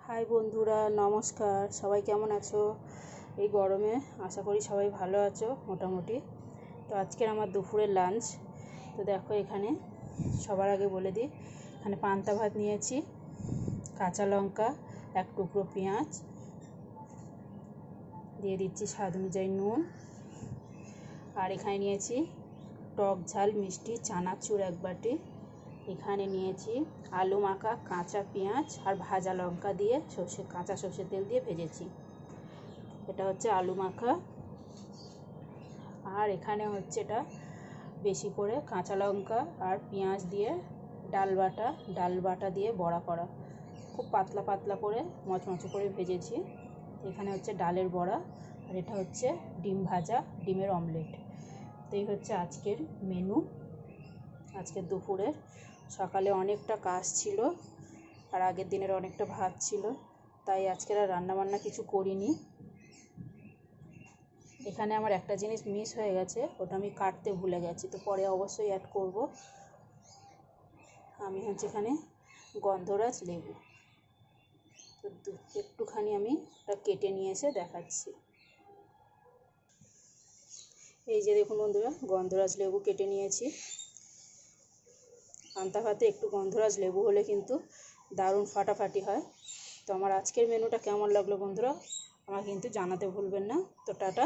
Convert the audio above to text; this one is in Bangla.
হাই বন্ধুরা, নমস্কার। সবাই কেমন আছো? এই গরমে আশা করি সবাই ভালো আছো মোটামুটি। তো আজকের আমার দুপুরের লাঞ্চ। তো দেখো, এখানে সবার আগে বলে দিই, এখানে পান্তা ভাত নিয়েছি, কাঁচা লঙ্কা, এক টুকরো পেঁয়াজ, দিয়ে দিচ্ছি স্বাদ অনুযায়ী নুন। আর এখানে নিয়েছি টক ঝাল মিষ্টি চানাচুর এক বাটি। এখানে নিয়েছি আলু মাখা, কাঁচা পেঁয়াজ আর ভাজা লঙ্কা দিয়ে কাঁচা সর্ষের তেল দিয়ে ভেজেছি। এটা হচ্ছে আলু মাখা। আর এখানে হচ্ছে এটা বেশি করে কাঁচা লঙ্কা আর পেঁয়াজ দিয়ে ডাল বাটা দিয়ে বড়া করা, খুব পাতলা পাতলা করে মচমচে করে ভেজেছি। এখানে হচ্ছে ডালের বড়া, আর এটা হচ্ছে ডিম ভাজা, ডিমের অমলেট। তো এই হচ্ছে আজকের মেনু, আজকের দুপুরের। সকালে অনেকটা কাজ ছিল আর আগের দিনের অনেকটা ভাত ছিল, তাই আজকের আর রান্নাবান্না কিছু করিনি। এখানে আমার একটা জিনিস মিস হয়ে গেছে, ওটা আমি কাটতে ভুলে গেছি, তো পরে অবশ্যই অ্যাড করব। আমি হচ্ছে এখানে গন্ধরাজ লেবু, তো একটুখানি আমি ওটা কেটে নিয়ে এসে দেখাচ্ছি। এই যে দেখুন বন্ধুরা, গন্ধরাজ লেবু কেটে নিয়েছি। পান্তা ভাতে একটু গন্ধরাজ লেবু হলে কিন্তু দারুণ ফাটাফাটি হয়। তো আমার আজকের মেনুটা কেমন লাগলো বন্ধুরা, আমাকে কিন্তু জানাতে ভুলবেন না। তো টাটা।